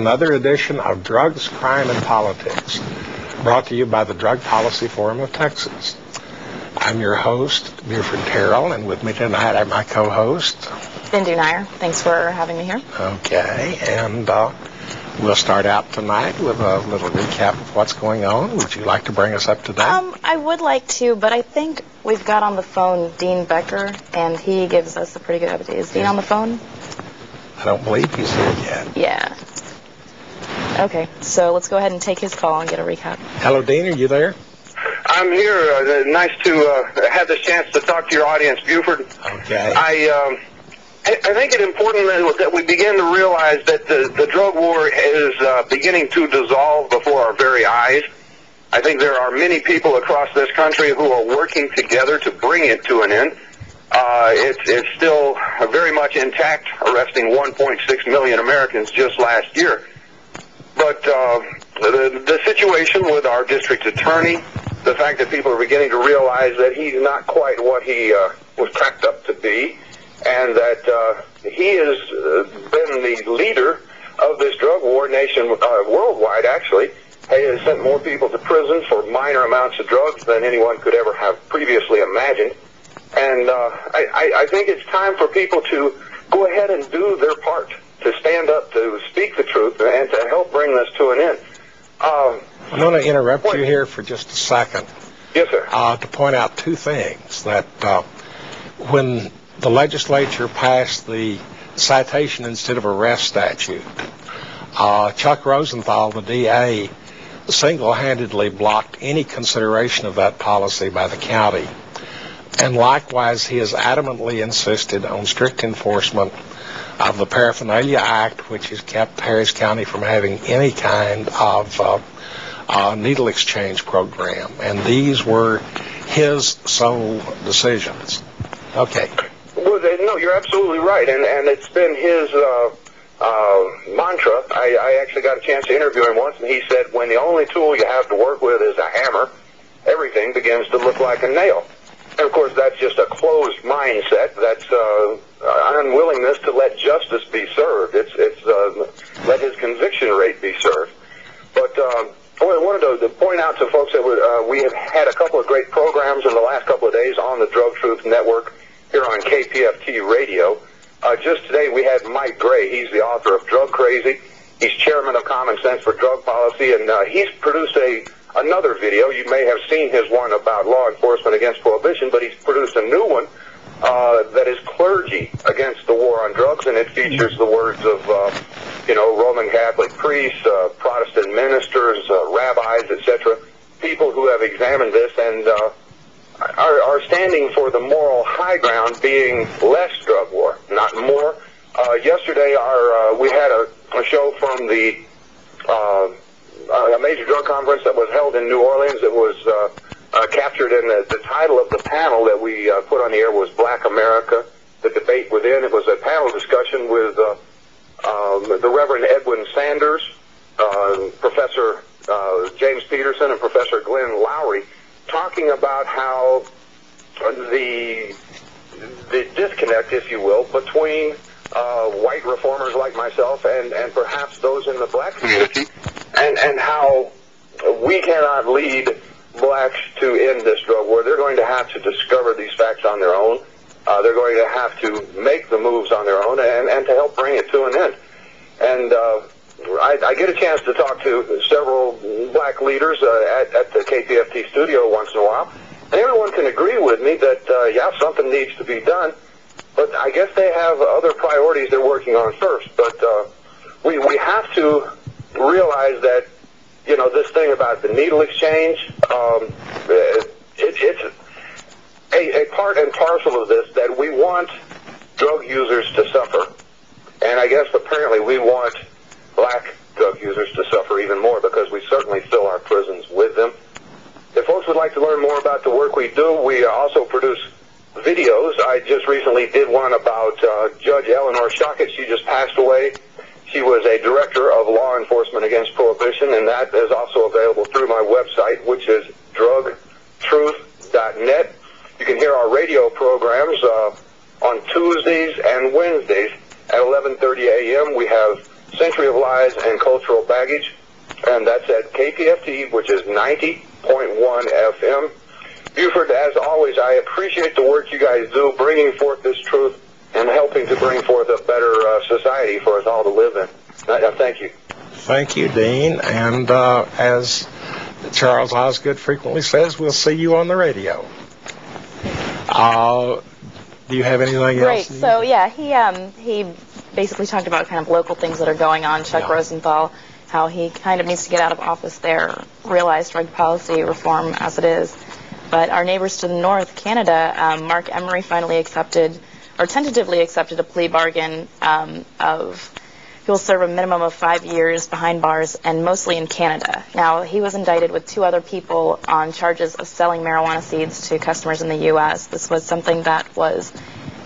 another edition of Drugs, Crime, and Politics, brought to you by the Drug Policy Forum of Texas. I'm your host, Buford Terrell, and with me tonight I have my co-host, Bindu Nair. Thanks for having me here. Okay, and we'll start out tonight with a little recap of what's going on. Would you like to bring us up to date? I would like to, but I think we've got on the phone Dean Becker, and he gives us a pretty good update. Is Dean on the phone? I don't believe he's here yet. Yeah. Okay, so let's go ahead and take his call and get a recap. Hello, Dean, are you there? I'm here. Nice to have this chance to talk to your audience, Buford. Okay. I think it's important that we begin to realize that the drug war is beginning to dissolve before our very eyes. I think there are many people across this country who are working together to bring it to an end. It's still very much intact, arresting 1.6 million Americans just last year. But the situation with our district attorney, the fact that people are beginning to realize that he's not quite what he was cracked up to be, and that he has been the leader of this drug war worldwide, actually. He has sent more people to prison for minor amounts of drugs than anyone could ever have previously imagined. And I think it's time for people to go ahead and do their part, to stand up, to speak the truth, and to help bring this to an end. I'm going to interrupt you here for just a second. Yes, sir. To point out two things. That when the legislature passed the citation instead of arrest statute, Chuck Rosenthal, the DA, single-handedly blocked any consideration of that policy by the county. And likewise, he has adamantly insisted on strict enforcement of the Paraphernalia Act, which has kept Harris County from having any kind of needle exchange program. And these were his sole decisions. Okay. Well, no, you're absolutely right. And it's been his mantra. I actually got a chance to interview him once, and he said, when the only tool you have to work with is a hammer, everything begins to look like a nail. And, of course, that's just a closed mindset. That's unwillingness to let justice be served. It's let his conviction rate be served. But I wanted to point out to folks that we have had a couple of great programs in the last couple of days on the Drug Truth Network here on KPFT Radio. Just today we had Mike Gray. He's the author of Drug Crazy. He's chairman of Common Sense for Drug Policy, and he's produced another video. You may have seen his one about law enforcement against prohibition, but he's produced a new one that is clergy against the war on drugs, and it features the words of, Roman Catholic priests, Protestant ministers, rabbis, etc., people who have examined this and are standing for the moral high ground, being less drug war, not more. Yesterday, we had a show from the a major drug conference that was held in New Orleans. It was captured in the title of the panel that we put on the air was Black America, the debate within. It was a panel discussion with the Reverend Edwin Sanders, Professor James Peterson, and Professor Glenn Lowry, talking about how the disconnect, if you will, between white reformers like myself and perhaps those in the black community, and how we cannot lead blacks to end this drug war. They're going to have to discover these facts on their own. They're going to have to make the moves on their own and to help bring it to an end. And I get a chance to talk to several black leaders at the KPFT studio once in a while, and everyone can agree with me that, something needs to be done, but I guess they have other priorities they're working on first. But we have to realize that, this thing about the needle exchange, it's a part and parcel of this, that we want drug users to suffer. And I guess apparently we want black drug users to suffer even more, because we certainly fill our prisons with them. If folks would like to learn more about the work we do, we also produce videos. I just recently did one about Judge Eleanor Shockett. She just passed away. She was a director of law enforcement against prohibition, and that is also available through my website, which is drugtruth.net. You can hear our radio programs on Tuesdays and Wednesdays at 11:30 a.m. We have Century of Lies and Cultural Baggage. And that's at KPFT, which is 90.1 FM. Buford, as always, I appreciate the work you guys do, bringing forth this truth and helping to bring forth a better society for us all to live in. Thank you. Thank you, Dean. And as Charles Osgood frequently says, we'll see you on the radio. Do you have anything else? Great. So, yeah, he basically talked about kind of local things that are going on. Chuck Rosenthal, how he kind of needs to get out of office there, realize drug policy reform as it is. But our neighbors to the north, Canada, Mark Emery finally accepted, or tentatively accepted, a plea bargain of he will serve a minimum of 5 years behind bars, and mostly in Canada. Now, he was indicted with 2 other people on charges of selling marijuana seeds to customers in the U.S. This was something that was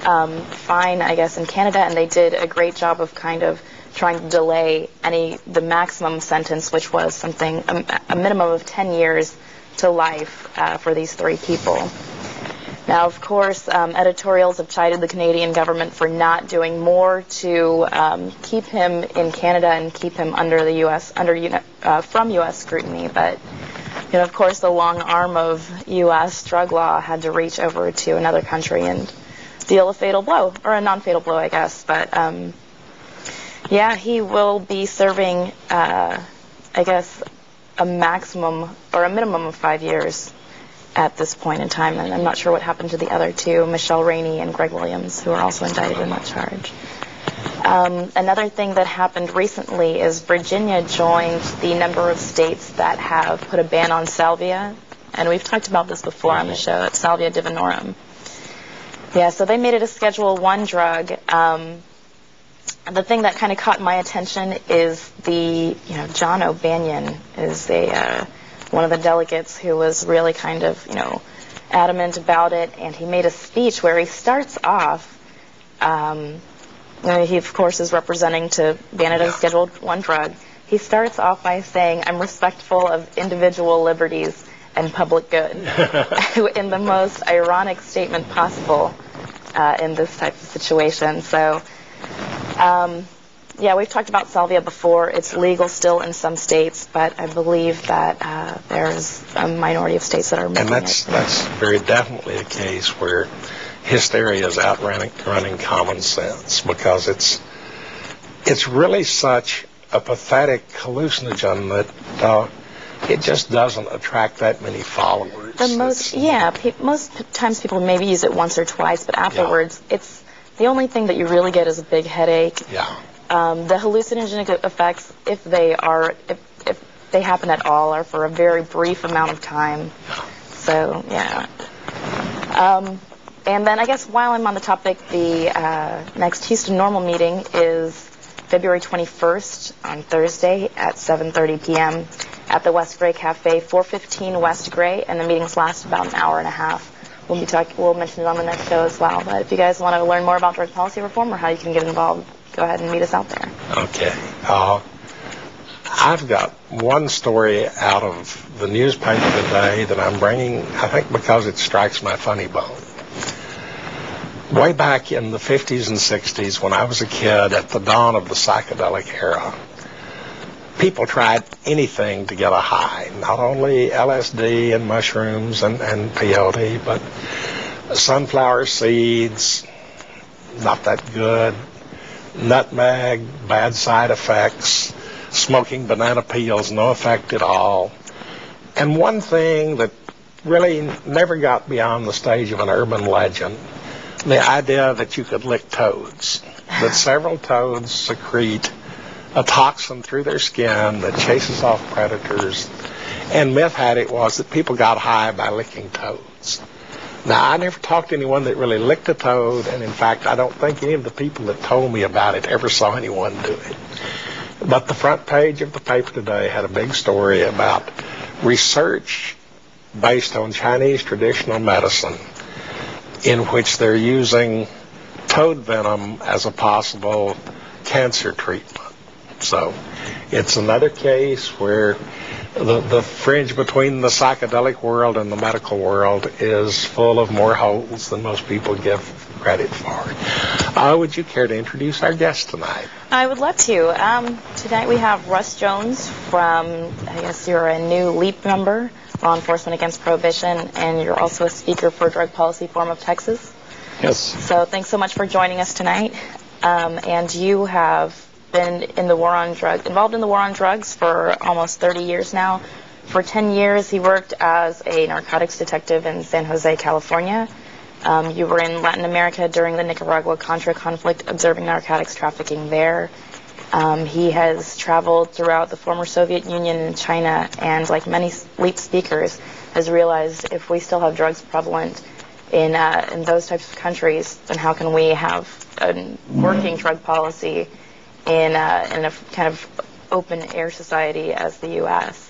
fine, I guess, in Canada, and they did a great job of kind of trying to delay the maximum sentence, which was a minimum of 10 years to life for these 3 people. Now, of course, editorials have chided the Canadian government for not doing more to keep him in Canada and keep him under the U.S. From U.S. scrutiny. But, of course, the long arm of U.S. drug law had to reach over to another country and deal a fatal blow, or a non-fatal blow, I guess. But yeah, he will be serving, I guess, a maximum or a minimum of 5 years at this point in time, and I'm not sure what happened to the other 2, Michelle Rainey and Greg Williams, who are also indicted in that charge. Another thing that happened recently is Virginia joined the number of states that have put a ban on salvia, and we've talked about this before on the show. It's salvia divinorum. Yeah, so they made it a Schedule I drug. The thing that kind of caught my attention is John O'Banion is one of the delegates who was really kind of, adamant about it, and he made a speech where he starts off, he of course is representing to ban it as a Schedule I drug. He starts off by saying, "I'm respectful of individual liberties and public good," in the most ironic statement possible in this type of situation. So, yeah, we've talked about salvia before. It's legal still in some states, but I believe that there's a minority of states that are making it. And that's very definitely a case where hysteria is outrunning common sense, because it's really such a pathetic hallucinogen that it just doesn't attract that many followers. Most times people maybe use it once or twice, but afterwards it's the only thing that you really get is a big headache. Yeah. The hallucinogenic effects, if they happen at all, are for a very brief amount of time. So, yeah. And then I guess while I'm on the topic, the next Houston Normal meeting is February 21st on Thursday at 7:30 p.m. at the West Gray Cafe, 415 West Gray, and the meetings last about an hour and a half. We'll mention it on the next show as well. But if you guys want to learn more about drug policy reform or how you can get involved, go ahead and meet us out there. Okay. I've got one story out of the newspaper today that I'm bringing, I think because it strikes my funny bone. Way back in the 50s and 60s, when I was a kid, at the dawn of the psychedelic era, people tried anything to get a high. Not only LSD and mushrooms and peyote, but sunflower seeds, not that good, nutmeg, bad side effects, smoking banana peels, no effect at all. And one thing that really never got beyond the stage of an urban legend, the idea that you could lick toads, that several toads secrete a toxin through their skin that chases off predators, and myth had it was that people got high by licking toads. Now, I never talked to anyone that really licked a toad, and in fact, I don't think any of the people that told me about it ever saw anyone do it. But the front page of the paper today had a big story about research based on Chinese traditional medicine in which they're using toad venom as a possible cancer treatment. So it's another case where the fringe between the psychedelic world and the medical world is full of more holes than most people give credit for. Would you care to introduce our guest tonight? I would love to. Tonight we have Russ Jones from, I guess you're a new LEAP member, Law Enforcement Against Prohibition, and you're also a speaker for Drug Policy Forum of Texas. Yes. So thanks so much for joining us tonight. And you have been in the war on drugs, involved in the war on drugs for almost 30 years now. For 10 years, he worked as a narcotics detective in San Jose, California. You were in Latin America during the Nicaragua-Contra conflict, observing narcotics trafficking there. He has traveled throughout the former Soviet Union and China, and like many LEAP speakers, has realized if we still have drugs prevalent in those types of countries, then how can we have a working drug policy in a kind of open-air society as the U.S.?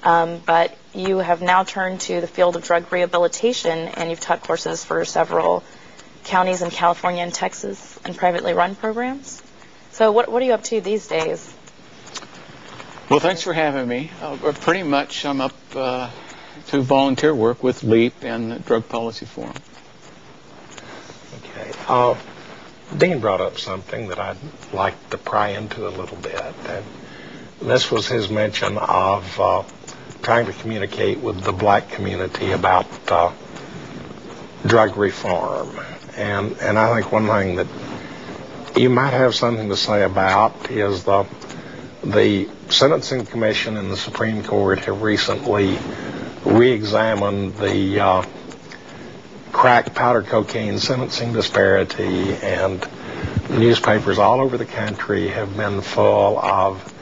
But you have now turned to the field of drug rehabilitation, and you've taught courses for several counties in California and Texas and privately run programs. So what are you up to these days? Well, thanks for having me. Pretty much I'm up to volunteer work with LEAP and the Drug Policy Forum. Okay. Dean brought up something that I'd like to pry into a little bit. And this was his mention of trying to communicate with the black community about drug reform. And I think one thing that you might have something to say about is the Sentencing Commission and the Supreme Court have recently re-examined the crack powder cocaine sentencing disparity, and newspapers all over the country have been full of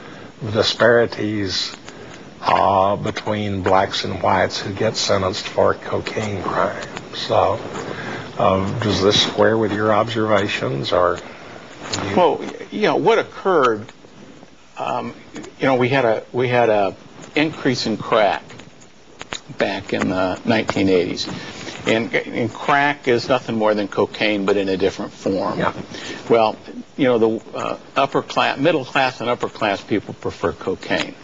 disparities between blacks and whites who get sentenced for cocaine crimes. So does this square with your observations, or? Well, what occurred, we had a increase in crack back in the 1980s. And crack is nothing more than cocaine, but in a different form. Yeah. Well, the middle class and upper class people prefer cocaine.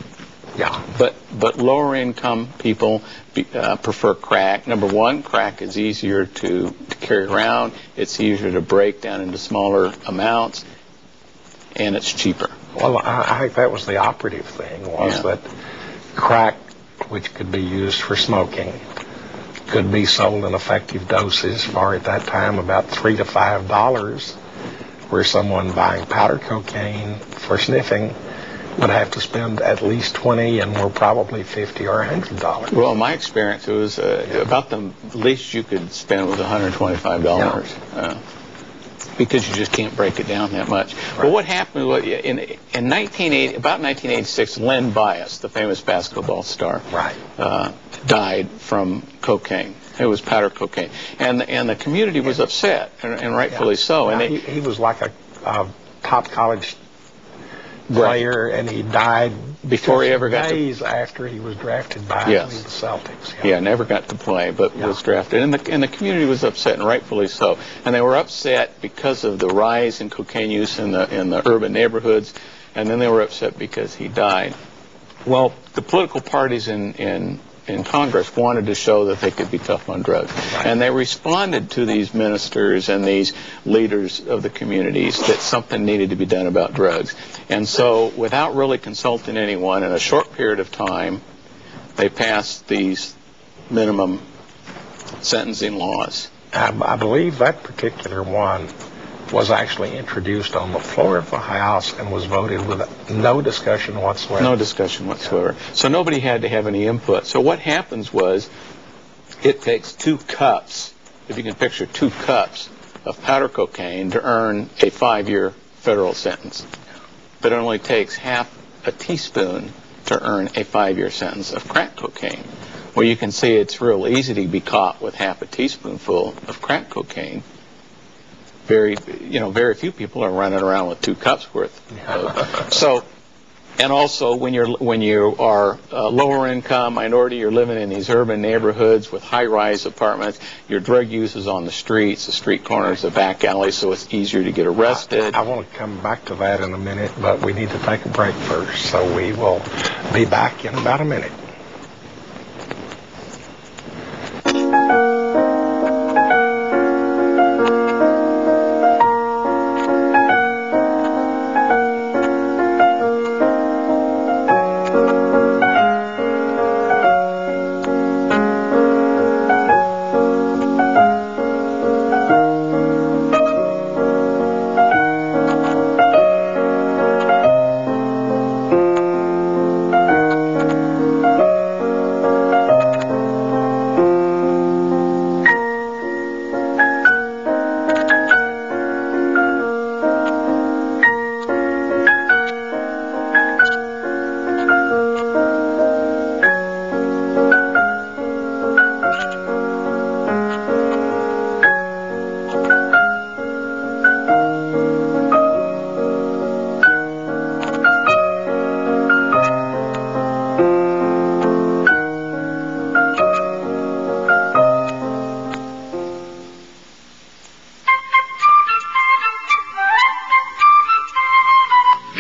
Yeah. But lower income people prefer crack. Number one, crack is easier to carry around. It's easier to break down into smaller amounts, and it's cheaper. Well, I think that was the operative thing, was that crack, which could be used for smoking, could be sold in effective doses for, at that time, about $3 to $5, where someone buying powder cocaine for sniffing would have to spend at least $20 and more probably $50 or $100. Well, in my experience, it was about the least you could spend was $125, because you just can't break it down that much. Right. But what happened was in 1980, about 1986, Len Bias, the famous basketball star, died from cocaine. It was powder cocaine, and the community was upset, and rightfully so. Well, and he was like a top college player, and he died before he ever got days after he was drafted by the Celtics. Yeah, never got to play, but was drafted, and the community was upset, and rightfully so. And they were upset because of the rise in cocaine use in the urban neighborhoods, and then they were upset because he died. Well, the political parties in Congress wanted to show that they could be tough on drugs. Right. And they responded to these ministers and these leaders of the communities that something needed to be done about drugs. And so, without really consulting anyone, in a short period of time, they passed these minimum sentencing laws. I believe that particular one was actually introduced on the floor of the House and was voted with no discussion whatsoever. No discussion whatsoever. So nobody had to have any input. So what happens was, it takes 2 cups, if you can picture 2 cups of powder cocaine to earn a 5-year federal sentence. But it only takes half a teaspoon to earn a 5-year sentence of crack cocaine. Well, you can see it's real easy to be caught with half a teaspoonful of crack cocaine. Very few people are running around with 2 cups worth. So, and also when you are lower income minority, you're living in these urban neighborhoods with high-rise apartments. Your drug use is on the streets, the street corners, the back alleys, so it's easier to get arrested. I want to come back to that in a minute, but we need to take a break first. So we will be back in about a minute.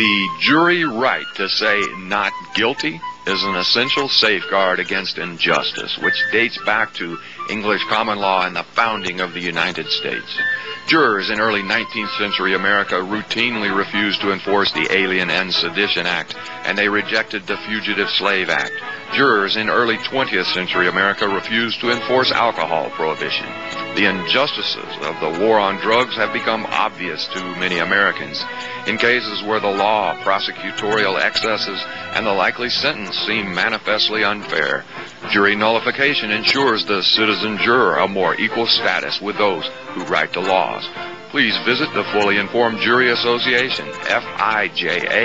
The jury right to say not guilty is an essential safeguard against injustice, which dates back to English common law and the founding of the United States. Jurors in early 19th century America routinely refused to enforce the Alien and Sedition Act, and they rejected the Fugitive Slave Act. Jurors in early 20th century America refused to enforce alcohol prohibition. The injustices of the war on drugs have become obvious to many Americans. In cases where the law, prosecutorial excesses, and the likely sentence seem manifestly unfair, jury nullification ensures the citizen juror a more equal status with those who write the laws. Please visit the Fully Informed Jury Association, FIJA.org.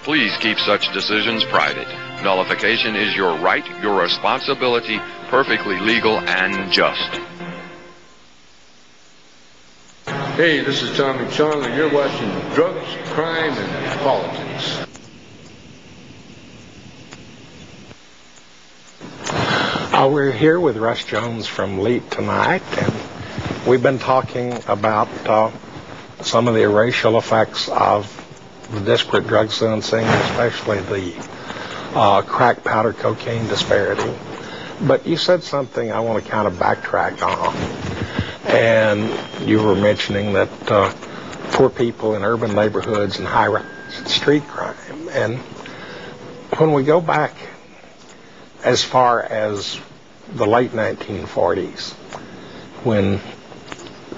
Please keep such decisions private. Nullification is your right, your responsibility, perfectly legal and just. Hey, this is Tom McShawn, and you're watching Drugs, Crime, and Politics. We're here with Russ Jones from LEAP tonight, and we've been talking about some of the racial effects of the disparate drug sentencing, especially the crack, powder, cocaine disparity. But you said something I want to kind of backtrack on. And you were mentioning that poor people in urban neighborhoods and high street crime. And when we go back as far as the late 1940s, when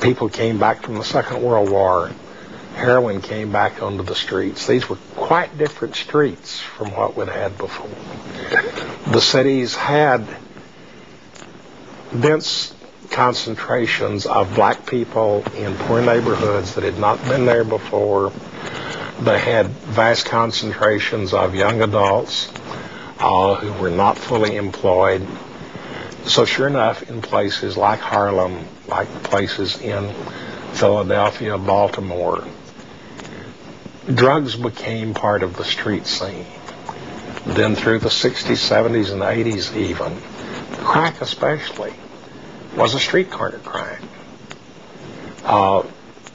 people came back from the Second World War, heroin came back onto the streets. These were quite different streets from what we'd had before. The cities had dense concentrations of black people in poor neighborhoods that had not been there before. They had vast concentrations of young adults who were not fully employed. So sure enough, in places like Harlem, like places in Philadelphia, Baltimore, drugs became part of the street scene. Then through the 60s, 70s, and 80s even, crack especially was a street corner crime.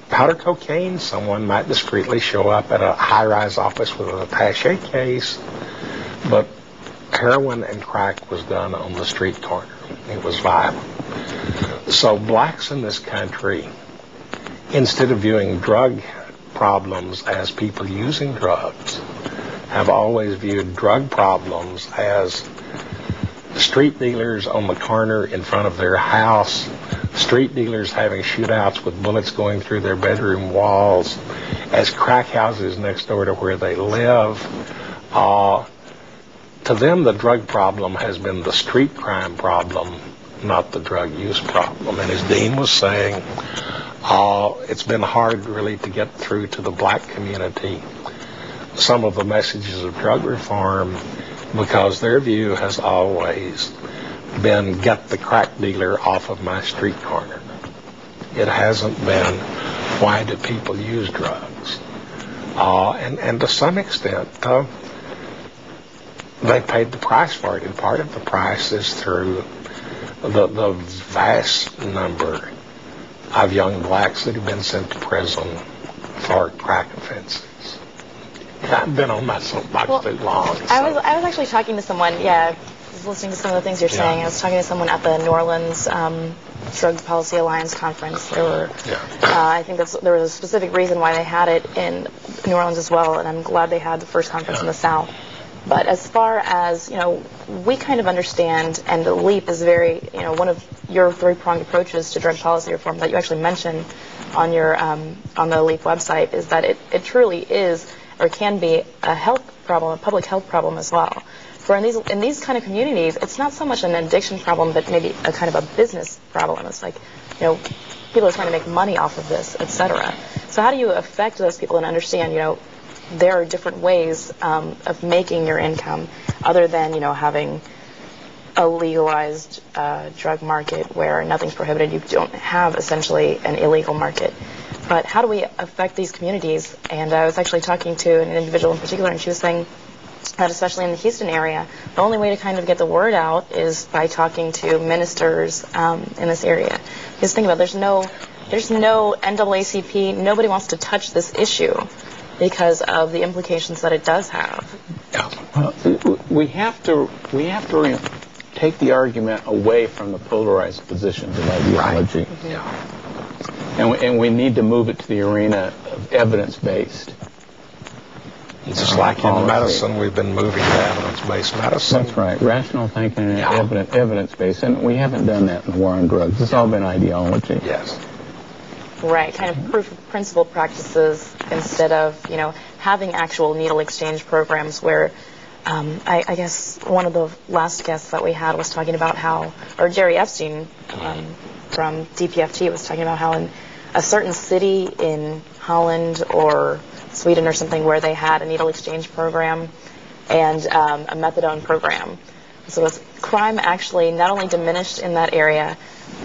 Powder cocaine, someone might discreetly show up at a high-rise office with an attaché case, but heroin and crack was done on the street corner. It was viable. So blacks in this country, instead of viewing drug problems as people using drugs, have always viewed drug problems as street dealers on the corner in front of their house, street dealers having shootouts with bullets going through their bedroom walls, as crack houses next door to where they live. To them, the drug problem has been the street crime problem, not the drug use problem. And as Dean was saying, it's been hard really to get through to the black community some of the messages of drug reform, because their view has always been, get the crack dealer off of my street corner. It hasn't been, why do people use drugs? And to some extent, they paid the price for it, and part of the price is through the vast number of young blacks that have been sent to prison for crack offenses. I've been on my soapbox too long. So. I was actually talking to someone, I was listening to some of the things you're saying. I was talking to someone at the New Orleans Drug Policy Alliance conference. There were, I think there was a specific reason why they had it in New Orleans as well, and I'm glad they had the first conference in the South. But as far as, we kind of understand, and the LEAP is very, one of your three-pronged approaches to drug policy reform that you actually mentioned on your on the LEAP website is that it truly is, or can be, a health problem, a public health problem as well. For in these kind of communities, it's not so much an addiction problem, but maybe a kind of a business problem. It's like, people are trying to make money off of this, etc. So how do you affect those people and understand, there are different ways of making your income other than, having a legalized drug market where nothing's prohibited. You don't have essentially an illegal market. But how do we affect these communities? And I was actually talking to an individual in particular, and she was saying that especially in the Houston area, the only way to kind of get the word out is by talking to ministers in this area. Because think about it, there's no NAACP, nobody wants to touch this issue. because of the implications that it does have. Well, we have to take the argument away from the polarized positions of ideology. Right. Yeah. And we need to move it to the arena of evidence-based. Just like in medicine, we've been moving to evidence-based medicine. That's right. Rational thinking and evidence-based. And we haven't done that in the war on drugs. It's all been ideology. Yes. Right, kind of proof of principle practices instead of, having actual needle exchange programs where, I guess one of the last guests that we had was talking about how, or Jerry Epstein from DPFT was talking about how in a certain city in Holland or Sweden or something where they had a needle exchange program and a methadone program. So crime actually not only diminished in that area,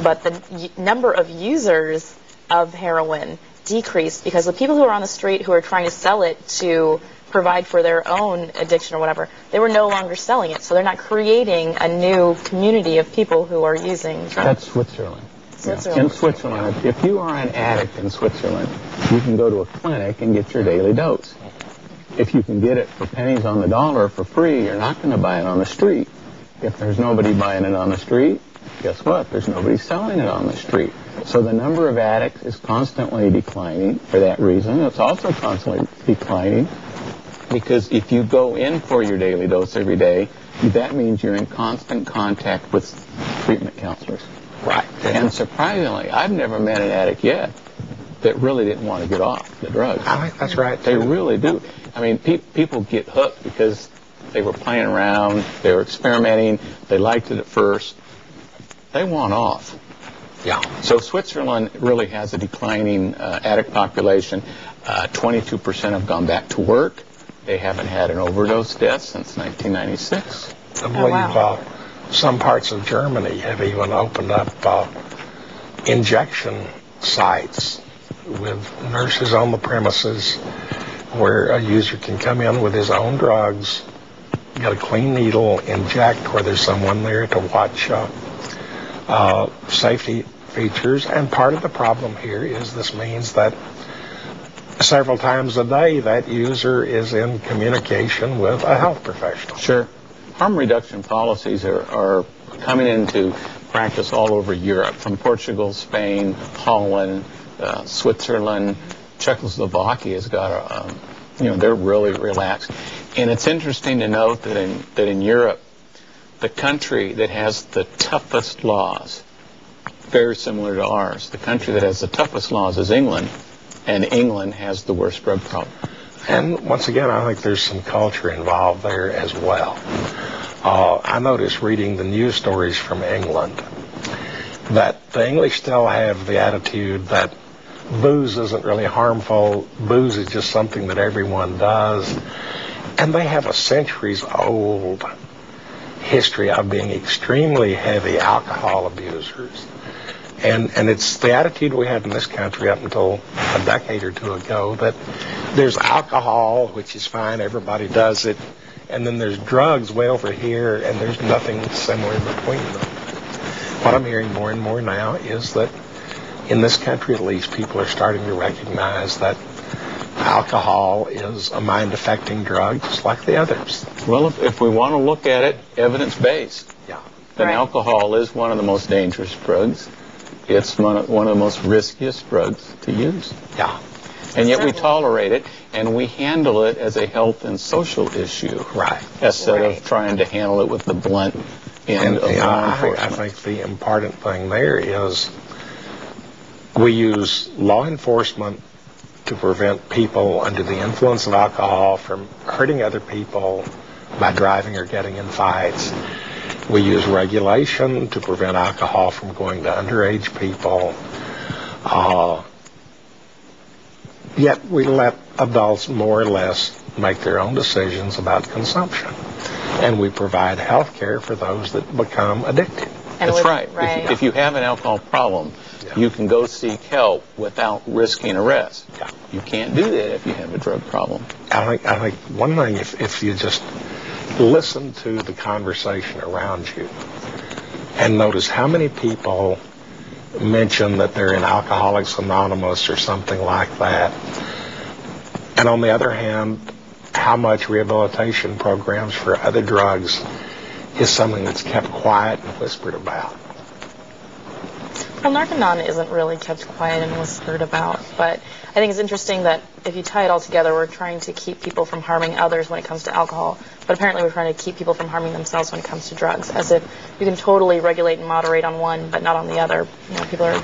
but the number of users of heroin decreased because the people who are on the street who are trying to sell it to provide for their own addiction or whatever, they were no longer selling it. So they're not creating a new community of people who are using drugs. That's Switzerland. Switzerland. In Switzerland, if you are an addict in Switzerland, you can go to a clinic and get your daily dose. If you can get it for pennies on the dollar for free, you're not going to buy it on the street. If there's nobody buying it on the street, guess what? There's nobody selling it on the street. So the number of addicts is constantly declining for that reason. It's also constantly declining because if you go in for your daily dose every day, that means you're in constant contact with treatment counselors. Right. And surprisingly, I've never met an addict yet that really didn't want to get off the drugs. I think that's right. They really do. I mean, people get hooked because they were playing around, they were experimenting, they liked it at first. They want off. Yeah. So Switzerland really has a declining addict population. 22% have gone back to work. They haven't had an overdose death since 1996. I believe some parts of Germany have even opened up injection sites with nurses on the premises where a user can come in with his own drugs, get a clean needle, inject where there's someone there to watch safety features. And part of the problem here is this means that several times a day that user is in communication with a health professional. Sure. Harm reduction policies are coming into practice all over Europe, from Portugal, Spain, Holland, Switzerland. Czechoslovakia has got they're really relaxed. And it's interesting to note that in Europe, the country that has the toughest laws, very similar to ours, the country that has the toughest laws is England, and England has the worst drug problem. And once again, I think there's some culture involved there as well. I noticed reading the news stories from England that the English still have the attitude that booze isn't really harmful, booze is just something that everyone does. And they have a centuries-old history of being extremely heavy alcohol abusers. And it's the attitude we had in this country up until a decade or two ago that there's alcohol, which is fine, everybody does it, and then there's drugs way over here, and there's nothing similar between them. What I'm hearing more and more now is that in this country, at least, people are starting to recognize that alcohol is a mind-affecting drug, just like the others. Well, if we want to look at it evidence-based, then Right. alcohol is one of the most dangerous drugs. It's one of the most riskiest drugs to use. Yeah. And yet we tolerate it, and we handle it as a health and social issue. Right. Instead of trying to handle it with the blunt end of law enforcement. I think the important thing there is we use law enforcement to prevent people under the influence of alcohol from hurting other people by driving or getting in fights. We use regulation to prevent alcohol from going to underage people. Yet we let adults more or less make their own decisions about consumption. And we provide health care for those that become addicted. That's right. If you have an alcohol problem, you can go seek help without risking arrest. Yeah. You can't do that if you have a drug problem. I think one thing, if you just listen to the conversation around you and notice how many people mention that they're in Alcoholics Anonymous or something like that, And on the other hand, how much rehabilitation programs for other drugs is something that's kept quiet and whispered about. Well, Narconon isn't really kept quiet and whispered about, but I think it's interesting that if you tie it all together, we're trying to keep people from harming others when it comes to alcohol, but apparently we're trying to keep people from harming themselves when it comes to drugs, as if you can totally regulate and moderate on one, but not on the other. You know, people are...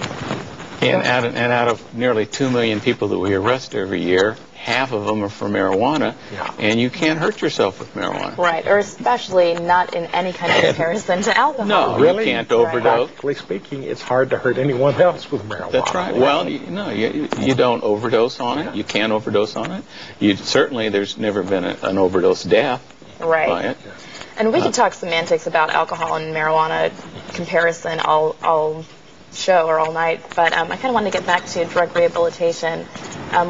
And out of nearly 2 million people that we arrest every year, half of them are for marijuana, and you can't hurt yourself with marijuana. Right, or especially not in any kind of comparison to alcohol. No, really, you can't overdose. Practically speaking, it's hard to hurt anyone else with marijuana. That's right. Well, you don't overdose on it. You can't overdose on it. Certainly, there's never been an overdose death by it. And we could talk semantics about alcohol and marijuana comparison all show or all night, but I kind of wanted to get back to drug rehabilitation.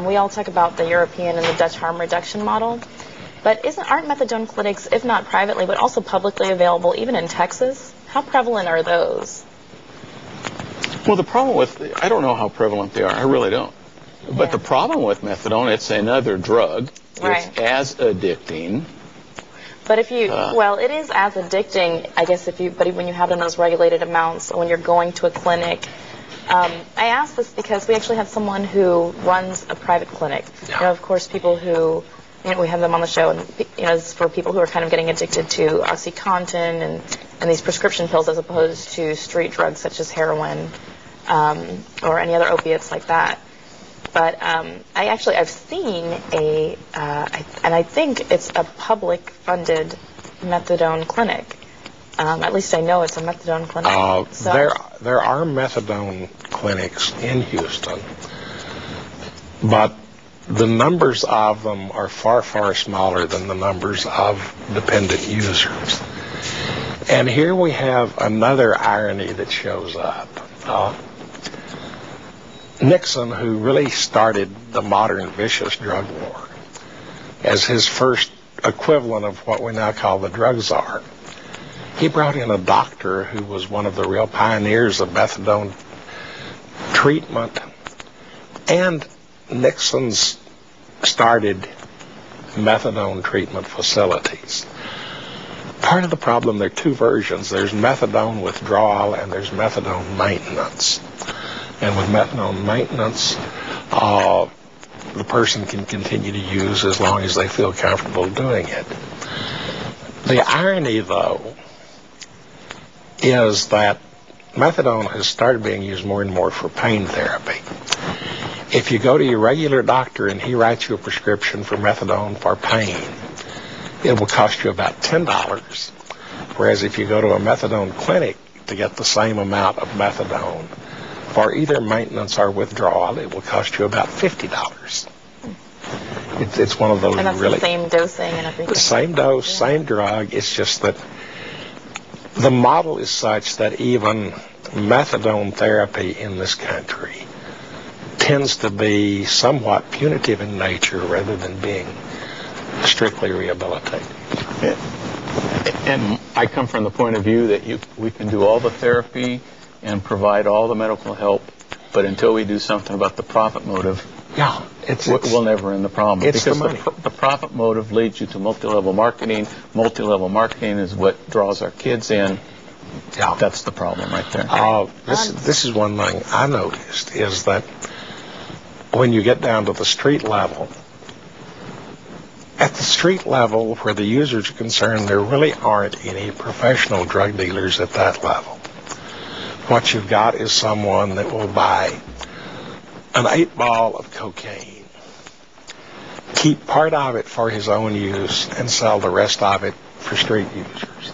We all talk about the European and the Dutch harm reduction model, but aren't methadone clinics, if not privately, but also publicly available, even in Texas? How prevalent are those? Well, the problem with, I don't know how prevalent they are. I really don't. But the problem with methadone, it's another drug. Right. It's as addicting. But if you, well, it is as addicting, I guess, but when you have it in those regulated amounts, when you're going to a clinic. I ask this because we actually have someone who runs a private clinic. You know, of course, people who, we have them on the show, and it's for people who are kind of getting addicted to OxyContin and these prescription pills, as opposed to street drugs such as heroin or any other opiates like that. But I've seen and I think it's a public-funded methadone clinic. At least I know it's a methadone clinic. There are methadone clinics in Houston, but the numbers of them are far, far smaller than the numbers of dependent users. And here we have another irony that shows up. Nixon, who really started the modern vicious drug war as his first equivalent of what we now call the drug czar, he brought in a doctor who was one of the real pioneers of methadone treatment, and Nixon's started methadone treatment facilities. Part of the problem, there are two versions. There's methadone withdrawal and there's methadone maintenance. And with methadone maintenance, the person can continue to use as long as they feel comfortable doing it. The irony, though, is that methadone has started being used more and more for pain therapy. If you go to your regular doctor and he writes you a prescription for methadone for pain, it will cost you about $10. Whereas if you go to a methadone clinic to get the same amount of methadone, for either maintenance or withdrawal, it will cost you about $50. It's one of those and that's really... the same dosing and everything. Same dose, same drug. It's just that the model is such that even methadone therapy in this country tends to be somewhat punitive in nature rather than being strictly rehabilitative. And I come from the point of view that we can do all the therapy and provide all the medical help, but until we do something about the profit motive, we'll never end the problem. It's because the money. The profit motive leads you to multi-level marketing. Multi-level marketing is what draws our kids in. Yeah. That's the problem right there. This is one thing I noticed, is that when you get down to the street level, at the street level where the users are concerned, there really aren't any professional drug dealers at that level. What you've got is someone that will buy an 8-ball of cocaine, keep part of it for his own use, and sell the rest of it for street users.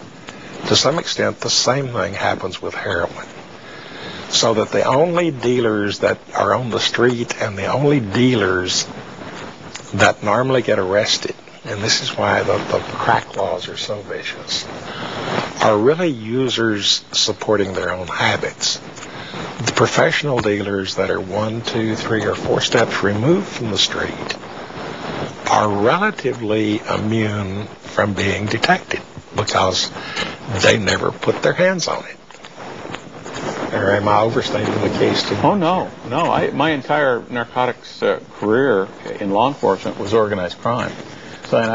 To some extent, the same thing happens with heroin. So that the only dealers that are on the street and the only dealers that normally get arrested, and this is why the crack laws are so vicious, are really users supporting their own habits. The professional dealers that are 1, 2, 3, or 4 steps removed from the street are relatively immune from being detected because they never put their hands on it. Or am I overstating the case too much? Oh, no. My entire narcotics career in law enforcement was organized crime. So, and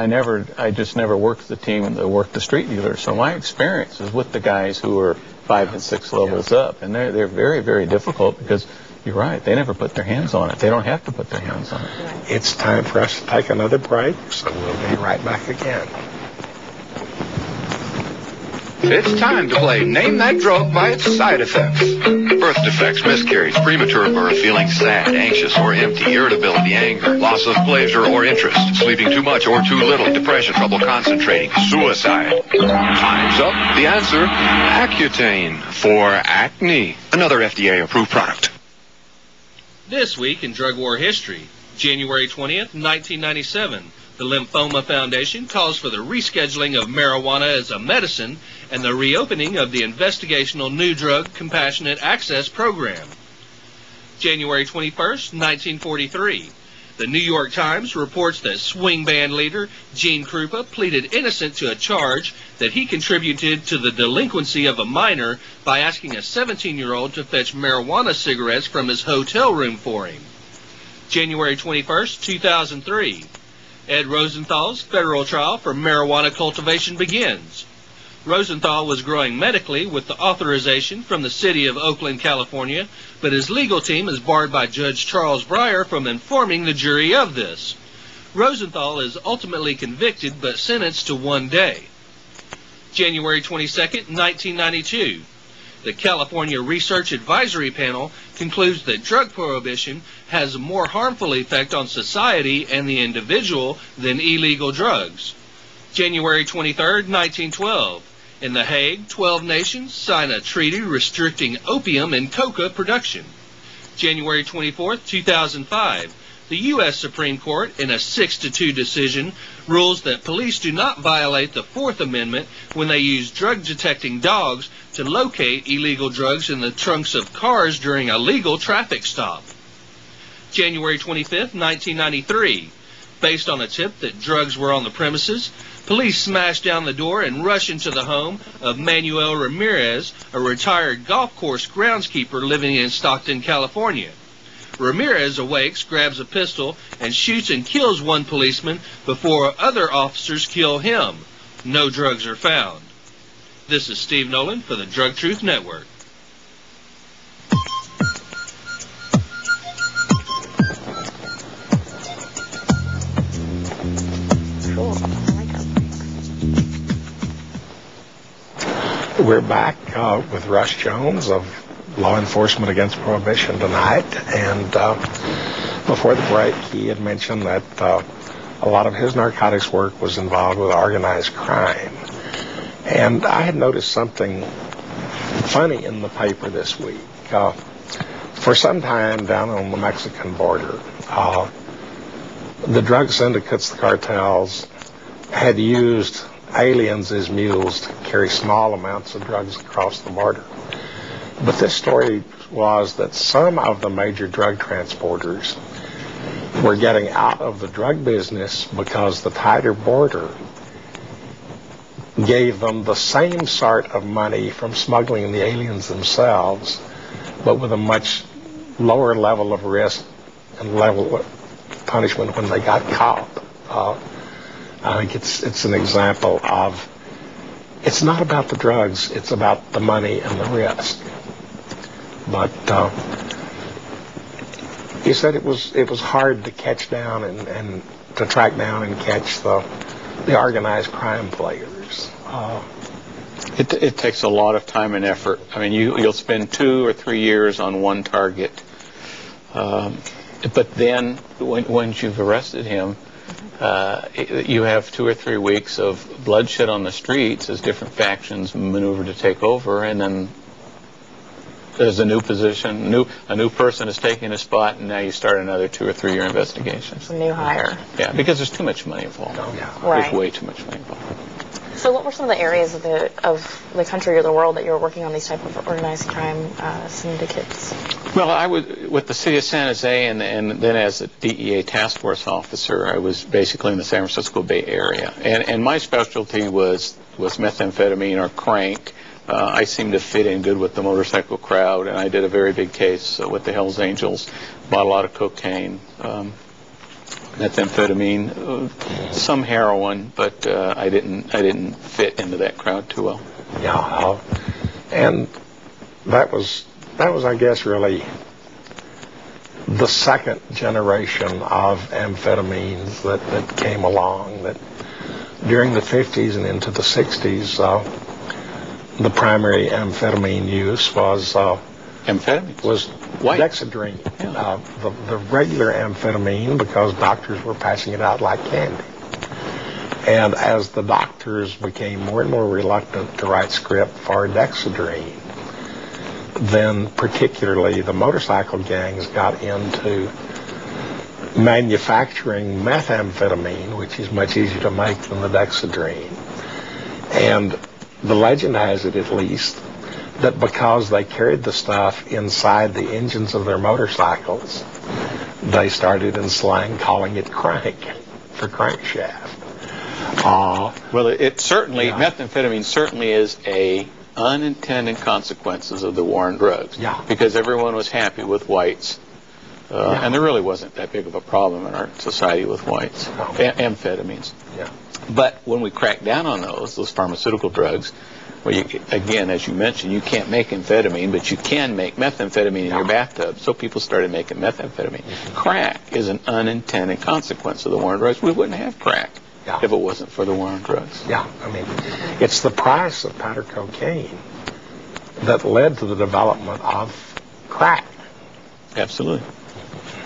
I just never worked the team that worked the street dealers. So my experience is with the guys who are 5 and 6 levels up, and they're very, very difficult because you're right. They never put their hands on it. They don't have to put their hands on it. It's time for us to take another break, so we'll be right back again. It's time to play Name That Drug by its side effects. Birth defects, miscarriage, premature birth, feeling sad, anxious, or empty, irritability, anger, loss of pleasure or interest, sleeping too much or too little, depression, trouble concentrating, suicide. Time's up. The answer, Accutane for acne. Another FDA-approved product. This week in drug war history, January 20th, 1997. The Lymphoma Foundation calls for the rescheduling of marijuana as a medicine and the reopening of the investigational New Drug Compassionate Access Program. January 21st, 1943. The New York Times reports that swing band leader Gene Krupa pleaded innocent to a charge that he contributed to the delinquency of a minor by asking a 17-year-old to fetch marijuana cigarettes from his hotel room for him. January 21st, 2003. Ed Rosenthal's federal trial for marijuana cultivation begins. Rosenthal was growing medically with the authorization from the city of Oakland, California, but his legal team is barred by Judge Charles Breyer from informing the jury of this. Rosenthal is ultimately convicted but sentenced to 1 day. January 22nd, 1992. The California Research Advisory Panel concludes that drug prohibition has a more harmful effect on society and the individual than illegal drugs. January 23, 1912. In The Hague, 12 nations sign a treaty restricting opium and coca production. January 24, 2005. The U.S. Supreme Court, in a 6-2 decision, rules that police do not violate the Fourth Amendment when they use drug-detecting dogs to locate illegal drugs in the trunks of cars during a legal traffic stop. January 25, 1993. Based on a tip that drugs were on the premises, police smash down the door and rush into the home of Manuel Ramirez, a retired golf course groundskeeper living in Stockton, California. Ramirez awakes, grabs a pistol, and shoots and kills one policeman before other officers kill him. No drugs are found. This is Steve Nolan for the Drug Truth Network. We're back with Russ Jones of Law Enforcement Against Prohibition tonight, and before the break he had mentioned that a lot of his narcotics work was involved with organized crime. And I had noticed something funny in the paper this week. For some time down on the Mexican border, the drug syndicates, the cartels, had used aliens as mules to carry small amounts of drugs across the border. But this story was that some of the major drug transporters were getting out of the drug business because the tighter border gave them the same sort of money from smuggling the aliens themselves, but with a much lower level of risk and level of punishment when they got caught. I think it's an example of, it's not about the drugs, it's about the money and the risk. But you said it was hard to catch down and to track down and catch the organized crime players. It takes a lot of time and effort. I mean, you'll spend 2 or 3 years on one target, but then once you've arrested him, you have 2 or 3 weeks of bloodshed on the streets as different factions maneuver to take over, and then there's a new position, a new person is taking a spot, and now you start another 2 or 3 year investigation. A new hire. Yeah, because there's too much money involved. Right. There's way too much money involved. So what were some of the areas of the country or the world that you were working on these type of organized crime syndicates? Well, I was with the city of San Jose, and then as a DEA task force officer, I was basically in the San Francisco Bay Area. And my specialty was methamphetamine or crank, I seemed to fit in good with the motorcycle crowd, and I did a very big case with the Hells Angels. Bought a lot of cocaine, methamphetamine, some heroin, but I didn't fit into that crowd too well. Yeah, and that was, I guess, really the second generation of amphetamines that came along. That during the 50s and into the 60s, the primary amphetamine use was White. Dexedrine. Yeah. The regular amphetamine, because doctors were passing it out like candy. And as the doctors became more and more reluctant to write script for Dexedrine, then particularly the motorcycle gangs got into manufacturing methamphetamine, which is much easier to make than the Dexedrine. And the legend has it, at least, that because they carried the stuff inside the engines of their motorcycles, they started in slang calling it crank for crankshaft. Well, it certainly, methamphetamine certainly is a unintended consequences of the war on drugs. Yeah. Because everyone was happy with whites. And there really wasn't that big of a problem in our society with whites, amphetamines. Yeah. But when we cracked down on those pharmaceutical drugs, well, again, as you mentioned, you can't make amphetamine, but you can make methamphetamine in your bathtub. So people started making methamphetamine. Crack is an unintended consequence of the war on drugs. We wouldn't have crack if it wasn't for the war on drugs. Yeah, I mean, it's the price of powder cocaine that led to the development of crack. Absolutely.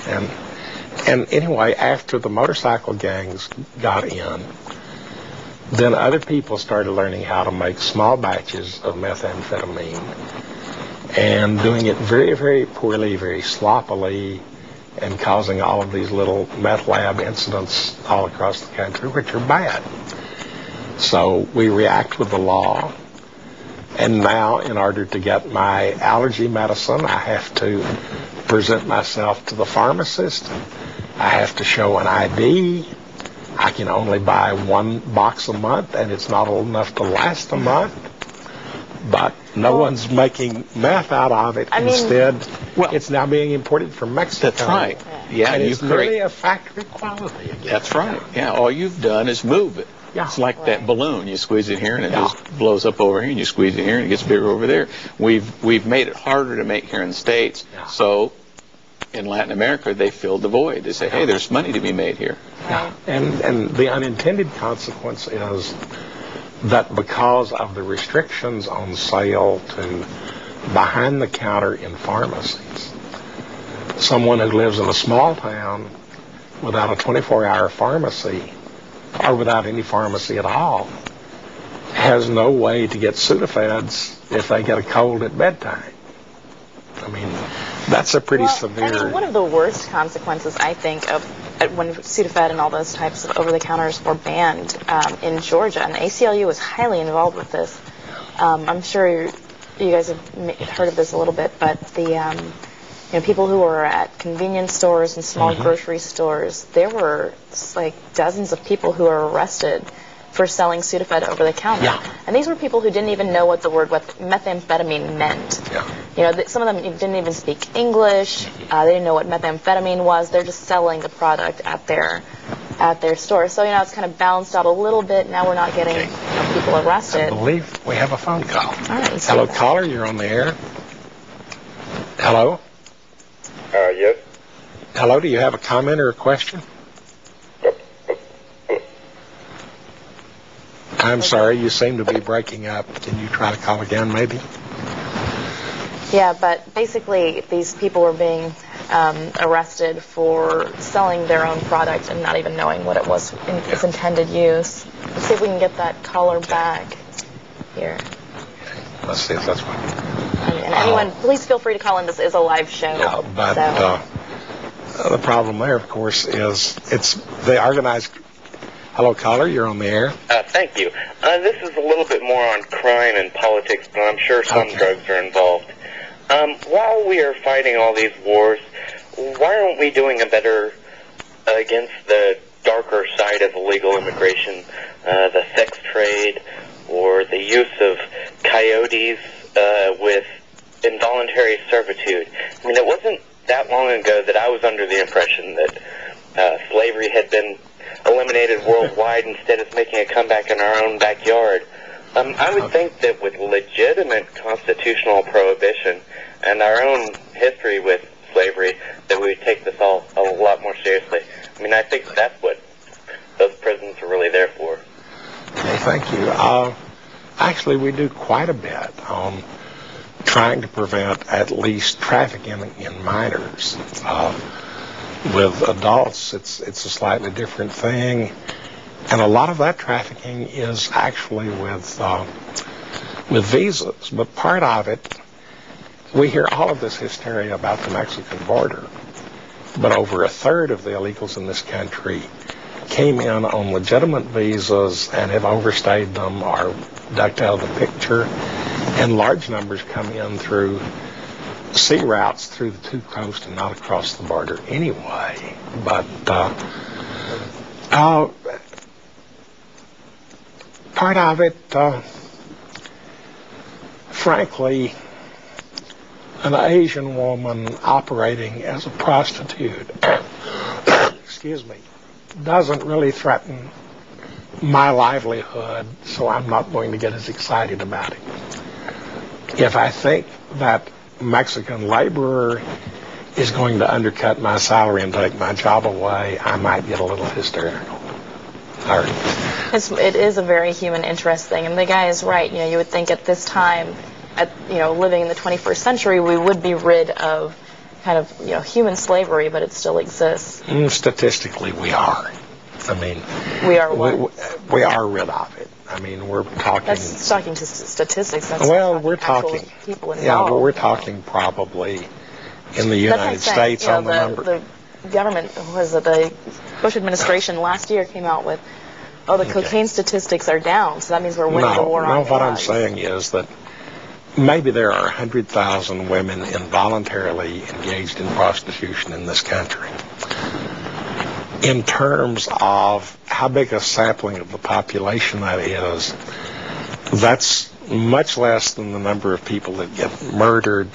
And anyway, after the motorcycle gangs got in, then other people started learning how to make small batches of methamphetamine and doing it very, very poorly, very sloppily, and causing all of these little meth lab incidents all across the country, which are bad. So we react with the law, and now in order to get my allergy medicine, I have to present myself to the pharmacist. I have to show an ID. I can only buy one box a month, and it's not old enough to last a month. But no one's making meth out of it. Instead, it's now being imported from Mexico. That's right. Yeah, and it's really a factory quality again. That's right. Yeah, all you've done is move it. Yeah. It's like that balloon. You squeeze it here, and it just blows up over here, and you squeeze it here, and it gets bigger over there. We've made it harder to make here in the States, so in Latin America, they filled the void. They say, hey, there's money to be made here. Yeah. And the unintended consequence is that because of the restrictions on sale to behind the counter in pharmacies, someone who lives in a small town without a 24-hour pharmacy, or without any pharmacy at all, has no way to get Sudafeds if they get a cold at bedtime. I mean, that's a pretty severe... I mean, one of the worst consequences, I think, of when Sudafed and all those types of over-the-counters were banned in Georgia, and the ACLU was highly involved with this. I'm sure you guys have heard of this a little bit, but the people who were at convenience stores and small grocery stores, there were like dozens of people who were arrested for selling Sudafed over the counter. Yeah. And these were people who didn't even know what the word methamphetamine meant. Yeah. Some of them didn't even speak English. They didn't know what methamphetamine was. They're just selling the product at their store. So, it's kind of balanced out a little bit. Now we're not getting people arrested. I believe we have a phone call. All right. Hello, caller. You're on the air. Hello? Yes. Hello, do you have a comment or a question? I'm sorry, you seem to be breaking up. Can you try to call again, maybe? Yeah, but basically these people were being arrested for selling their own product and not even knowing what it was in its intended use. Let's see if we can get that caller back here. Let's see if that's what... And anyone, please feel free to call in. This is a live show. Yeah, but the problem there, of course, is it's the organized... Hello, caller. You're on the air. Thank you. This is a little bit more on crime and politics, but I'm sure some drugs are involved. While we are fighting all these wars, why aren't we doing a better against the darker side of illegal immigration, the sex trade, or the use of coyotes with involuntary servitude. I mean, it wasn't that long ago that I was under the impression that slavery had been eliminated worldwide instead of making a comeback in our own backyard. I would think that with legitimate constitutional prohibition and our own history with slavery, that we would take this all a lot more seriously. I mean, I think that's what those prisons are really there for. Well, thank you. Actually, we do quite a bit on trying to prevent at least trafficking in minors. With adults, it's a slightly different thing, and a lot of that trafficking is actually with visas. But part of it, we hear all of this hysteria about the Mexican border, but over a third of the illegals in this country came in on legitimate visas and have overstayed them or ducked out of the picture, and large numbers come in through sea routes through the two coasts and not across the border anyway. But part of it, frankly, an Asian woman operating as a prostitute, excuse me, doesn't really threaten my livelihood, so I'm not going to get as excited about it. If I think that Mexican laborer is going to undercut my salary and take my job away, I might get a little hysterical. It is a very human interest thing, and the guy is right. You know, you would think at this time, living in the 21st century, we would be rid of kind of, human slavery, but it still exists. Statistically, we are. I mean, we are what? We are rid of it. I mean, we're talking. That's talking to statistics. That's we're talking people involved. Yeah, but we're talking probably in the United States on the number. The government, the Bush administration last year came out with, the cocaine statistics are down, so that means we're winning the war on drugs. No, what I'm saying is that maybe there are 100,000 women involuntarily engaged in prostitution in this country. In terms of how big a sampling of the population that is, that's much less than the number of people that get murdered.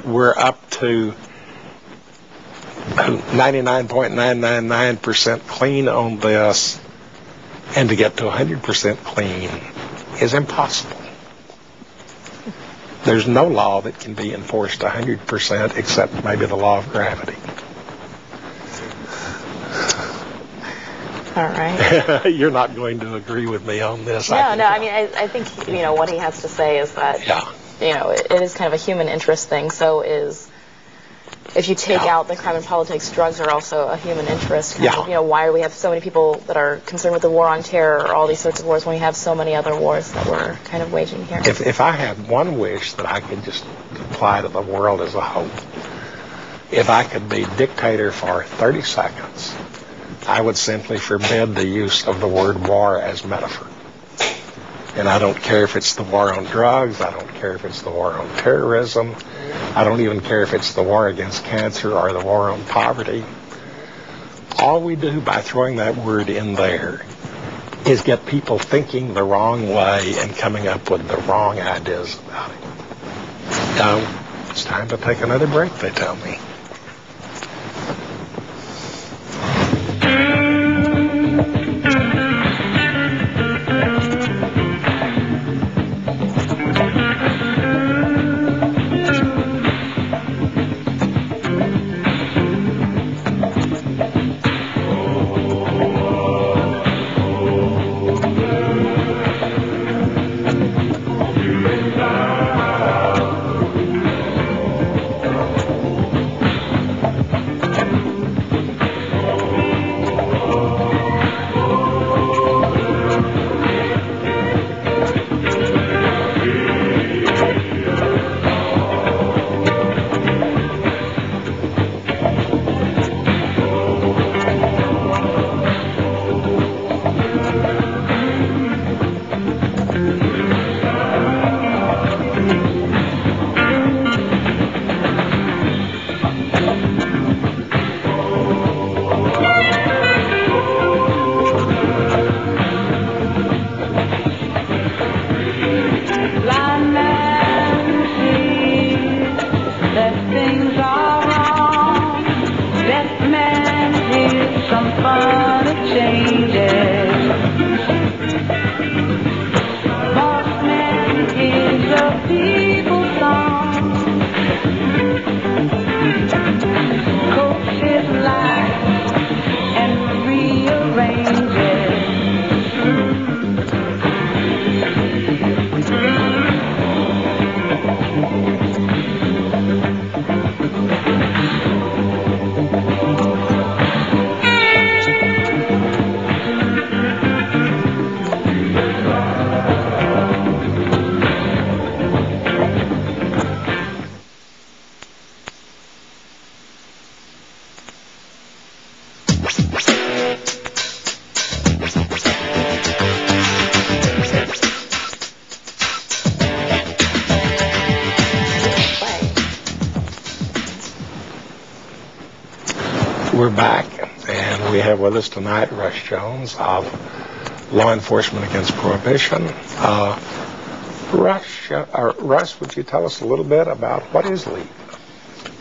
We're up to 99.999% clean on this, and to get to 100% clean is impossible. There's no law that can be enforced 100% except maybe the law of gravity. All right. You're not going to agree with me on this. No, I mean, I think, what he has to say is that, it is kind of a human interest thing. So if you take out the crime and politics, drugs are also a human interest. Why do we have so many people that are concerned with the war on terror or all these sorts of wars when we have so many other wars that we're kind of waging here? If I had one wish that I could just apply to the world as a whole, if I could be dictator for 30 seconds, I would simply forbid the use of the word war as metaphor. And I don't care if it's the war on drugs, I don't care if it's the war on terrorism, I don't even care if it's the war against cancer or the war on poverty. All we do by throwing that word in there is get people thinking the wrong way and coming up with the wrong ideas about it. Now, it's time to take another break, they tell me. We're back, and we have with us tonight Russ Jones of Law Enforcement Against Prohibition. Russ, would you tell us a little bit about what is LEAP?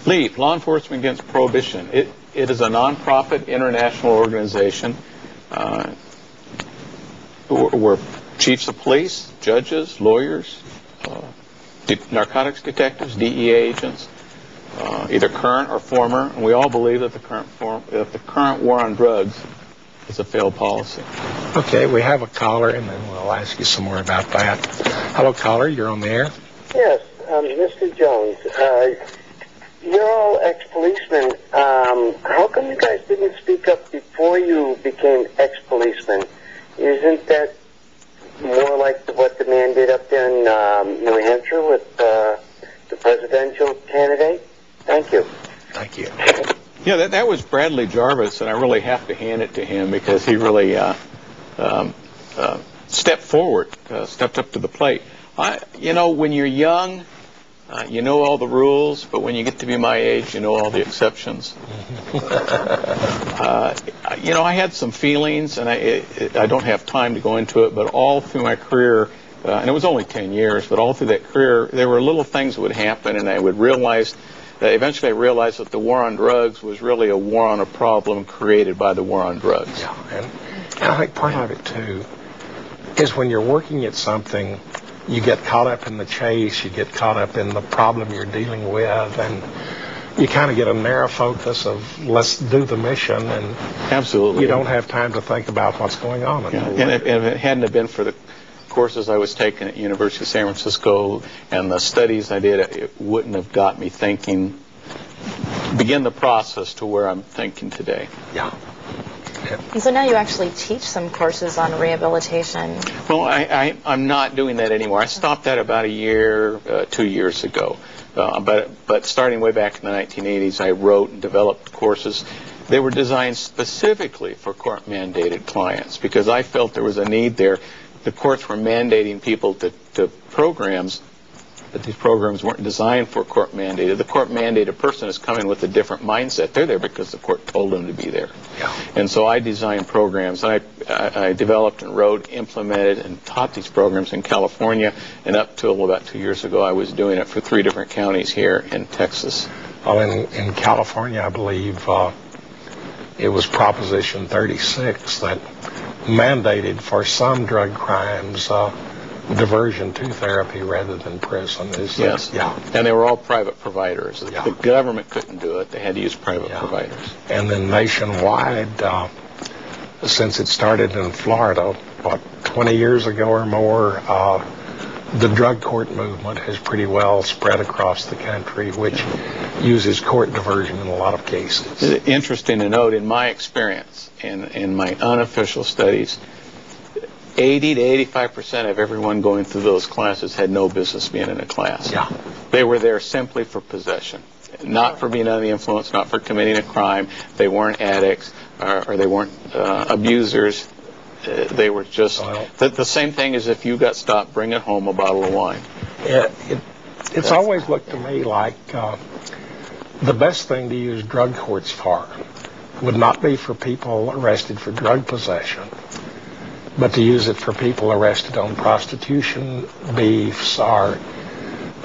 LEAP, Law Enforcement Against Prohibition. It is a nonprofit international organization. We're chiefs of police, judges, lawyers, narcotics detectives, DEA agents, either current or former, and we all believe that the current war on drugs is a failed policy. Okay, we have a caller, and then we'll ask you some more about that. Hello, caller, you're on the air. Yes, Mr. Jones, you're all ex-policemen. How come you guys didn't speak up before you became ex-policemen? Isn't that more like what the man did up there in New Hampshire with the presidential candidate? Thank you. Thank you. Yeah, that was Bradley Jarvis, and I really have to hand it to him because he really stepped forward, stepped up to the plate. When you're young, you know all the rules, but when you get to be my age, you know all the exceptions. I had some feelings, and I don't have time to go into it, but all through my career, and it was only 10 years, but all through that career, there were little things that would happen, and I would realize eventually I realized that the war on drugs was really a war on a problem created by the war on drugs. Yeah, and I think part of it, too, is when you're working at something, you get caught up in the chase, you get caught up in the problem you're dealing with, and you kind of get a narrow focus of let's do the mission, and absolutely, you don't have time to think about what's going on. And if it hadn't have been for the courses I was taking at University of San Francisco and the studies I did, it wouldn't have got me thinking, begin the process to where I'm thinking today. Yeah. And so now you actually teach some courses on rehabilitation. Well, I'm not doing that anymore. I stopped that about 2 years ago. But starting way back in the 1980s, I wrote and developed courses. They were designed specifically for court-mandated clients because I felt there was a need there. The courts were mandating people to programs, but these programs weren't designed for court-mandated. The court-mandated person is coming with a different mindset. They're there because the court told them to be there. Yeah. And so I designed programs. I developed and wrote, implemented, and taught these programs in California. And up till about 2 years ago, I was doing it for 3 different counties here in Texas. Well, in California, I believe it was Proposition 36 that mandated for some drug crimes diversion to therapy rather than prison. Yes. Yeah. And they were all private providers. Yeah. The government couldn't do it. They had to use private providers. And then nationwide, since it started in Florida, 20 years ago or more, the drug court movement has pretty well spread across the country, which uses court diversion in a lot of cases. Interesting to note, in my experience, in my unofficial studies, 80 to 85% of everyone going through those classes had no business being in a class. Yeah. They were there simply for possession, not for being under the influence, not for committing a crime. They weren't addicts or they weren't abusers. They were just the same thing as if you got stopped bringing home a bottle of wine. It's always looked to me like the best thing to use drug courts for would not be for people arrested for drug possession, but to use it for people arrested on prostitution beefs or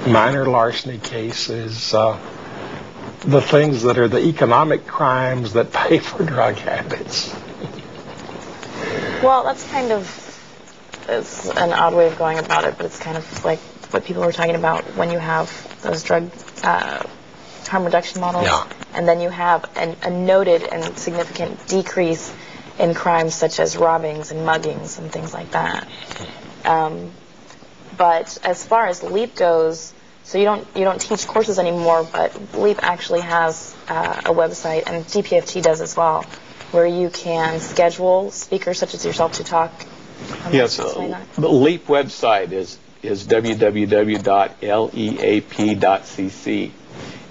minor larceny cases, the things that are the economic crimes that pay for drug habits. Well, that's kind of, it's an odd way of going about it, but it's kind of like what people were talking about when you have those drug harm reduction models, and then you have a noted and significant decrease in crimes such as robbings and muggings and things like that. But as far as LEAP goes, so you don't teach courses anymore, but LEAP actually has a website, and DPFT does as well, where you can schedule speakers such as yourself to talk. Yes, the LEAP website is www.leap.cc.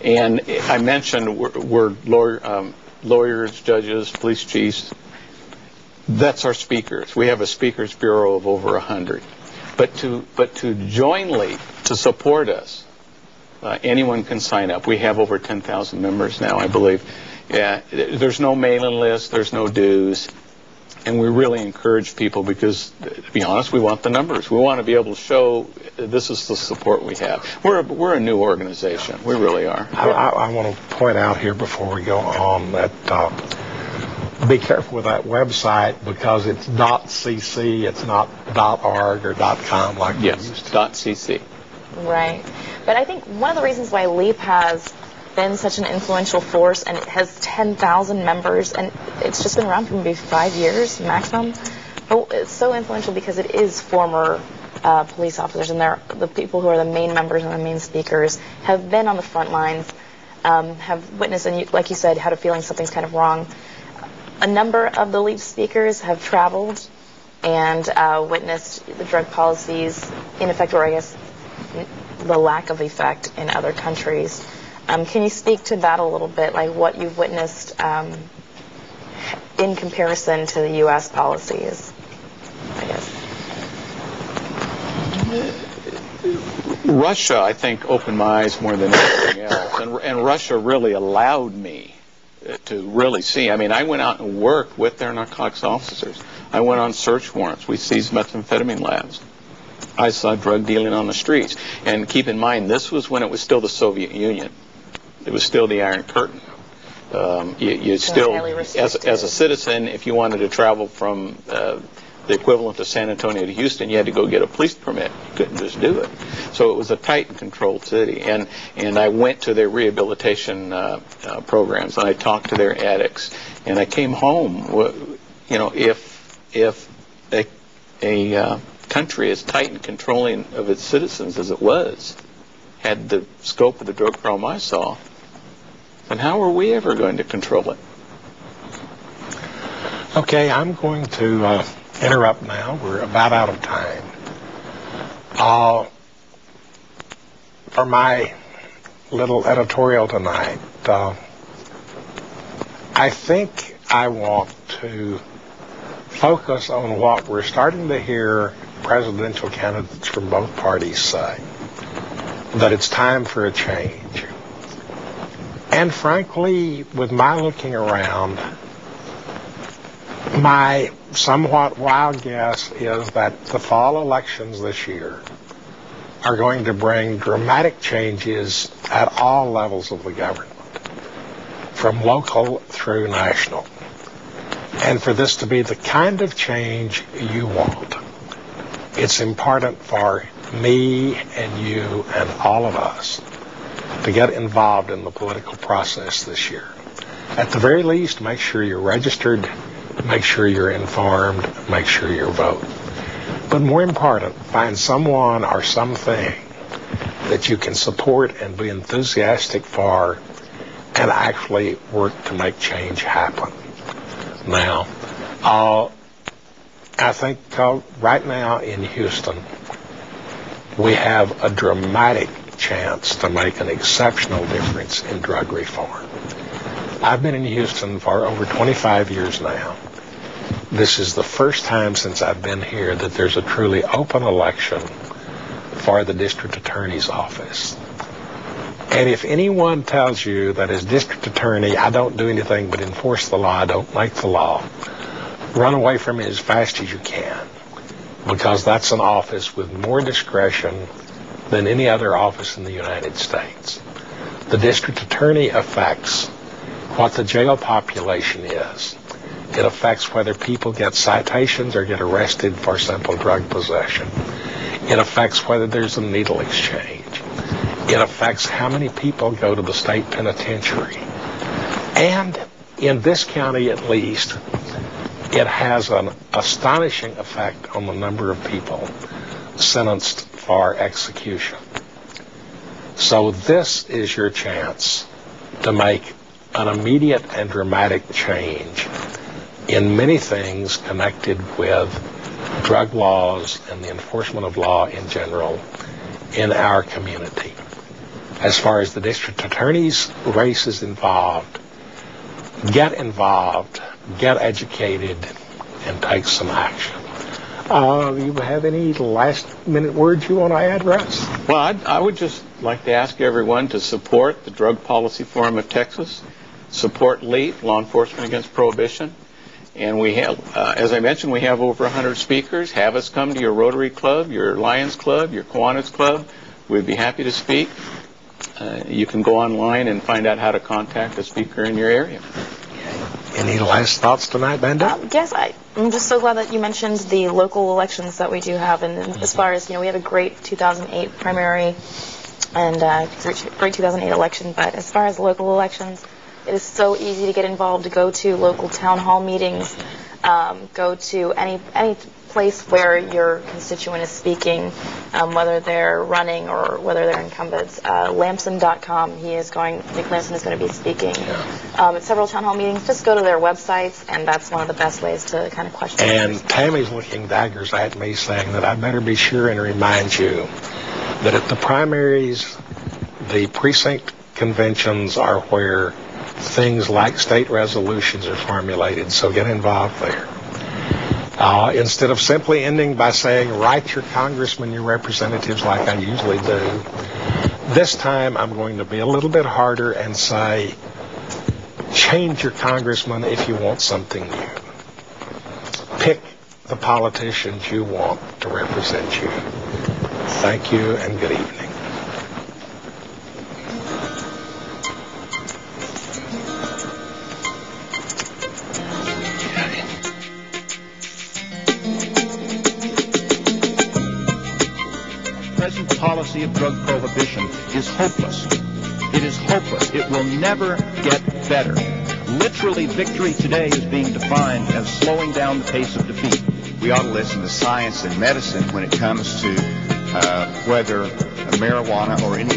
And I mentioned we're lawyers, judges, police chiefs. That's our speakers. We have a speakers bureau of over 100. But to join LEAP, to support us, anyone can sign up. We have over 10,000 members now, I believe. Yeah, there's no mailing list, there's no dues. And we really encourage people because, to be honest, we want the numbers. We want to be able to show this is the support we have. We're a new organization. We really are. I want to point out here before we go on that be careful with that website because it's .cc. It's not .org or .com like we used to. .cc. Right. But I think one of the reasons why LEAP has been such an influential force, and it has 10,000 members, and it's just been around for maybe 5 years maximum. But it's so influential because it is former police officers, and the people who are the main members and the main speakers have been on the front lines, have witnessed, and like you said, had a feeling something's kind of wrong. A number of the LEAP speakers have traveled and witnessed the drug policies in effect, or I guess the lack of effect in other countries. Can you speak to that a little bit, like what you've witnessed in comparison to the U.S. policies, I guess? Russia, I think, opened my eyes more than anything else. And Russia really allowed me to really see. I mean, I went out and worked with their narcotics officers. I went on search warrants. We seized methamphetamine labs. I saw drug dealing on the streets. And keep in mind, this was when it was still the Soviet Union. It was still the Iron Curtain. You still, as a citizen, if you wanted to travel from the equivalent of San Antonio to Houston, you had to go get a police permit. You couldn't just do it. So it was a tight and controlled city. And I went to their rehabilitation programs, and I talked to their addicts. And I came home, you know, if a country as tight and controlling of its citizens as it was, had the scope of the drug problem I saw, then how are we ever going to control it? Okay, I'm going to interrupt now. We're about out of time. For my little editorial tonight, I think I want to focus on what we're starting to hear presidential candidates from both parties say, that it's time for a change. And frankly, with my looking around, my somewhat wild guess is that the fall elections this year are going to bring dramatic changes at all levels of the government, from local through national. And for this to be the kind of change you want, it's important for me and you and all of us to get involved in the political process this year. At the very least, make sure you're registered, make sure you're informed, make sure you vote. But more important, find someone or something that you can support and be enthusiastic for and actually work to make change happen. Now, I think right now in Houston, we have a dramatic chance to make an exceptional difference in drug reform. I've been in Houston for over 25 years now. This is the first time since I've been here that there's a truly open election for the district attorney's office. And if anyone tells you that as district attorney, I don't do anything but enforce the law, I don't make the law, run away from it as fast as you can, because that's an office with more discretion than any other office in the United States. The district attorney affects what the jail population is. It affects whether people get citations or get arrested for simple drug possession. It affects whether there's a needle exchange. It affects how many people go to the state penitentiary. And in this county at least, it has an astonishing effect on the number of people sentenced for execution. So this is your chance to make an immediate and dramatic change in many things connected with drug laws and the enforcement of law in general in our community. As far as the district attorney's race is involved, get educated, and take some action. You have any last-minute words you want to add, Russ? Well, I would just like to ask everyone to support the Drug Policy Forum of Texas. support LEAP, Law Enforcement Against Prohibition. And we have, as I mentioned, we have over 100 speakers. Have us come to your Rotary Club, your Lions Club, your Kiwanis Club. We'd be happy to speak. You can go online and find out how to contact a speaker in your area. Any last thoughts tonight, Bandit? Yes, I'm just so glad that you mentioned the local elections that we do have. And as far as, we have a great 2008 primary and great 2008 election. But as far as local elections, it is so easy to get involved, to go to local town hall meetings, go to any place where your constituent is speaking, whether they're running or whether they're incumbents. Lamson.com, Nick Lamson is going to be speaking at several town hall meetings. Just go to their websites, and that's one of the best ways to kind of question. And Tammy's looking daggers at me saying that I better be sure and remind you that at the primaries, the precinct conventions are where things like state resolutions are formulated, so get involved there. Instead of simply ending by saying, write your congressman, your representatives, like I usually do, this time I'm going to be a little bit harder and say, change your congressman if you want something new. Pick the politicians you want to represent you. Thank you and good evening. The present policy of drug prohibition is hopeless. It is hopeless. It will never get better. Literally, victory today is being defined as slowing down the pace of defeat. We ought to listen to science and medicine when it comes to whether marijuana or any